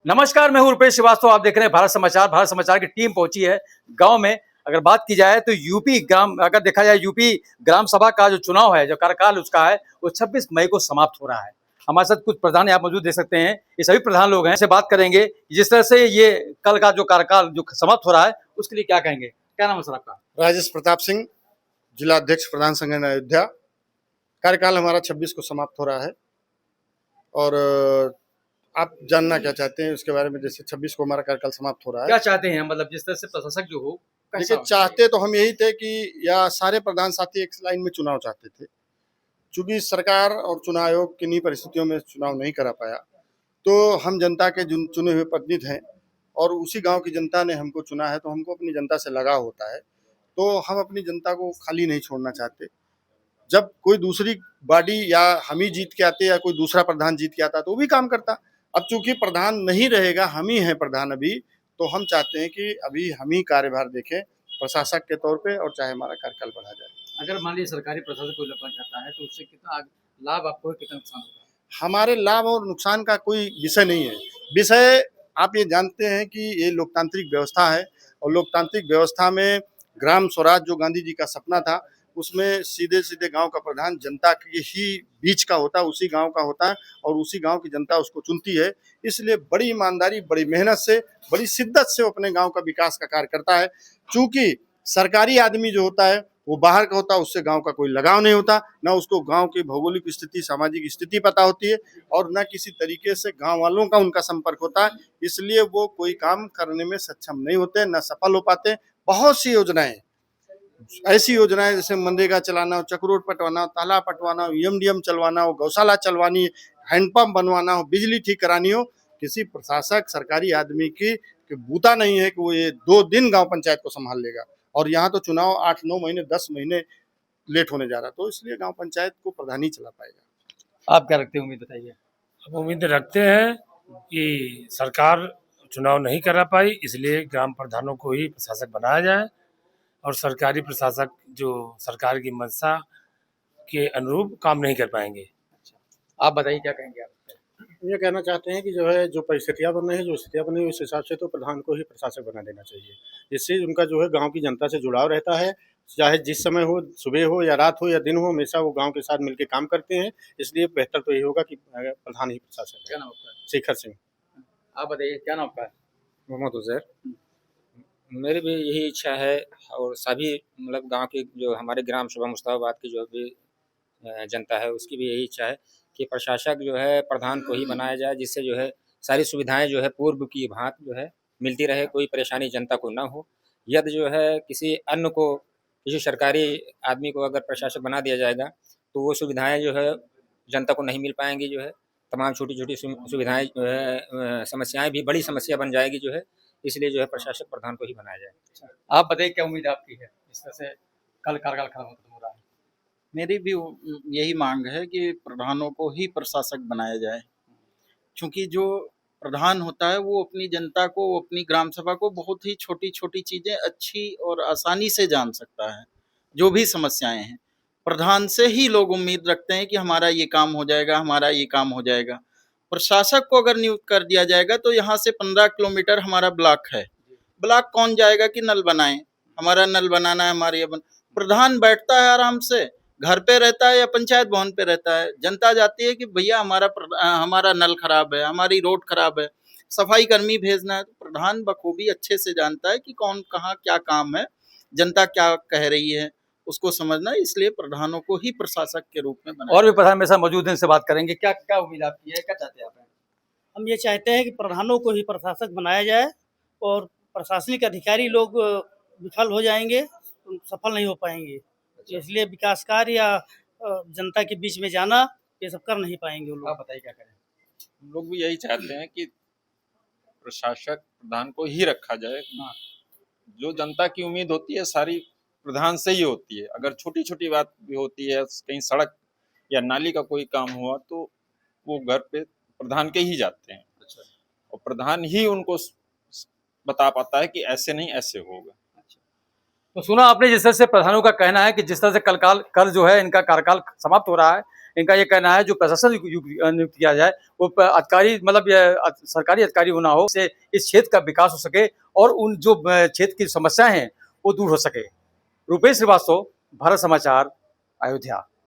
नमस्कार, मैं हूं रुपेश श्रीवास्तव। आप देख रहे हैं भारत समाचार। भारत समाचार की टीम पहुंची है गांव में। अगर बात की जाए तो अगर देखा जाए यूपी ग्राम सभा का जो चुनाव है, जो कार्यकाल उसका है, वो 26 मई को समाप्त हो रहा है। हमारे साथ कुछ प्रधान यहाँ मौजूद देख सकते हैं। ये सभी प्रधान लोग हैं, से बात करेंगे जिस तरह से ये कल का जो कार्यकाल जो समाप्त हो रहा है उसके लिए क्या कहेंगे। क्या नाम है सर आपका? राजेश प्रताप सिंह, जिला अध्यक्ष प्रधान संगठन अयोध्या। कार्यकाल हमारा 26 को समाप्त हो रहा है और आप जानना क्या चाहते हैं उसके बारे में? जैसे 26 को हमारा कार्यकाल समाप्त हो रहा है, क्या चाहते हैं, मतलब जिस तरह से प्रशासक जो हो देखिए, चाहते तो हम यही थे कि या सारे प्रधान साथी एक लाइन में चुनाव चाहते थे। चूंकि सरकार और चुनाव आयोग किन्हीं परिस्थितियों में चुनाव नहीं करा पाया, तो हम जनता के चुने हुए प्रतिनिधि हैं और उसी गांव की जनता ने हमको चुना है, तो हमको अपनी जनता से लगाव होता है। तो हम अपनी जनता को खाली नहीं छोड़ना चाहते। जब कोई दूसरी बॉडी या हम ही जीत के आते या कोई दूसरा प्रधान जीत के आता तो वो भी काम करता। अब चूंकि प्रधान नहीं रहेगा, हम ही हैं प्रधान अभी, तो हम चाहते हैं कि अभी हम ही कार्यभार देखें प्रशासक के तौर पे और चाहे हमारा कार्यकाल बढ़ा जाए। अगर मान लीजिए सरकारी प्रशासक कोई लगना चाहता है तो उससे कितना लाभ आपको है, कितना नुकसान होगा? हमारे लाभ और नुकसान का कोई विषय नहीं है। विषय आप ये जानते हैं कि ये लोकतांत्रिक व्यवस्था है और लोकतांत्रिक व्यवस्था में ग्राम स्वराज जो गांधी जी का सपना था, उसमें सीधे सीधे गांव का प्रधान जनता के ही बीच का होता है, उसी गांव का होता है और उसी गांव की जनता उसको चुनती है। इसलिए बड़ी ईमानदारी, बड़ी मेहनत से, बड़ी शिद्दत से वो अपने गांव का विकास का कार्य करता है। चूंकि सरकारी आदमी जो होता है वो बाहर का होता है, उससे गांव का कोई लगाव नहीं होता, ना उसको गांव की भौगोलिक स्थिति, सामाजिक स्थिति पता होती है और न किसी तरीके से गांव वालों का उनका संपर्क होता है। इसलिए वो कोई काम करने में सक्षम नहीं होते, न सफल हो पाते। बहुत सी योजनाएं, ऐसी योजनाएं जैसे मनरेगा चलाना हो, चक रोड पटवाना हो, तालाब पटवाना हो, ईएमडीएम चलवाना हो, गौशाला चलवानी, हैंडपंप बनवाना हो, बिजली ठीक करानी हो, किसी प्रशासक सरकारी आदमी की बूता नहीं है कि वो ये 2 दिन गांव पंचायत को संभाल लेगा। और यहाँ तो चुनाव 8-9 महीने 10 महीने लेट होने जा रहा, तो इसलिए गांव पंचायत को प्रधान ही चला पाएगा। आप क्या रखते हैं, उम्मीद बताइए। हम उम्मीद रखते हैं कि सरकार चुनाव नहीं करा पाई, इसलिए ग्राम प्रधानों को ही प्रशासक बनाया जाए और सरकारी प्रशासक जो सरकार की मंशा के अनुरूप काम नहीं कर पाएंगे। आप बताइए क्या कहेंगे आप? ये कहना चाहते हैं कि जो है जो परिस्थितियाँ बन रही हैं, जो स्थितियाँ बनी हुई, उस हिसाब से तो प्रधान को ही प्रशासक बना देना चाहिए, जिससे उनका जो है गांव की जनता से जुड़ाव रहता है। चाहे जिस समय हो, सुबह हो या रात हो या दिन हो, हमेशा वो गांव के साथ मिलकर काम करते हैं। इसलिए बेहतर तो यही होगा कि प्रधान ही प्रशासक है। क्या नाम आपका? शेखर सिंह। आप बताइए क्या नाम आपका? मोहम्मद उजैर। मेरी भी यही इच्छा है और सभी मतलब गांव की जो हमारे ग्राम सभा मुस्ताबाद की जो भी जनता है उसकी भी यही इच्छा है कि प्रशासक जो है प्रधान को ही बनाया जाए, जिससे जो है सारी सुविधाएं जो है पूर्व की भांति जो है मिलती रहे, कोई परेशानी जनता को ना हो। यदि जो है किसी अन्य को, किसी सरकारी आदमी को अगर प्रशासक बना दिया जाएगा तो वो सुविधाएं जो है जनता को नहीं मिल पाएंगी। जो है तमाम छोटी छोटी सुविधाएं जो है समस्याएं भी बड़ी समस्या बन जाएगी जो है, इसलिए जो है प्रशासक प्रधान को ही बनाया जाए। आप बताइए क्या उम्मीद आपकी है इस तरह से कल कार्यकाल खत्म हो रहा है? मेरी भी यही मांग है कि प्रधानों को ही प्रशासक बनाया जाए, क्योंकि जो प्रधान होता है वो अपनी जनता को, अपनी ग्राम सभा को बहुत ही छोटी छोटी चीज़ें अच्छी और आसानी से जान सकता है। जो भी समस्याएं हैं, प्रधान से ही लोग उम्मीद रखते हैं कि हमारा ये काम हो जाएगा, हमारा ये काम हो जाएगा। प्रशासक को अगर नियुक्त कर दिया जाएगा तो यहाँ से 15 किलोमीटर हमारा ब्लॉक है। ब्लॉक कौन जाएगा कि नल बनाएं? हमारा नल बनाना है, हमारे प्रधान बैठता है आराम से, घर पे रहता है या पंचायत भवन पे रहता है। जनता जाती है कि भैया हमारा नल खराब है, हमारी रोड खराब है, सफाई कर्मी भेजना है। तो प्रधान बखूबी अच्छे से जानता है कि कौन कहाँ क्या काम है, जनता क्या कह रही है, उसको समझना है। इसलिए प्रधानों को ही प्रशासक के रूप में बनाया। और भी प्रधान मेरे साथ मौजूद हैं, इनसे बात करेंगे। क्या क्या उम्मीद आपकी है, क्या चाहते हैं आप? हम ये चाहते हैं कि प्रधानों को ही प्रशासक बनाया जाए और प्रशासनिक अधिकारी लोग विफल हो जाएंगे, सफल नहीं हो पाएंगे। इसलिए विकास कार्य या जनता के बीच में जाना, ये सब कर नहीं पाएंगे वो लोग। आप बताइए क्या करें? हम लोग भी यही चाहते हैं कि प्रशासक प्रधान को ही रखा जाए। जो जनता की उम्मीद होती है सारी प्रधान से ही होती है। अगर छोटी छोटी बात भी होती है, कहीं सड़क या नाली का कोई काम हुआ तो वो घर पे प्रधान के ही जाते हैं। और प्रधान ही उनको बता पाता है कि ऐसे नहीं ऐसे होगा। तो सुना आपने जिस तरह से प्रधानों का कहना है कि जिस तरह से कल जो है इनका कार्यकाल समाप्त हो रहा है, इनका ये कहना है जो प्रशासन नियुक्त किया जाए वो अधिकारी मतलब सरकारी अधिकारी होना हो, से इस क्षेत्र का विकास हो सके और उन जो क्षेत्र की समस्याएं हैं वो दूर हो सके। रुपेश श्रीवास्तव, भारत समाचार, अयोध्या।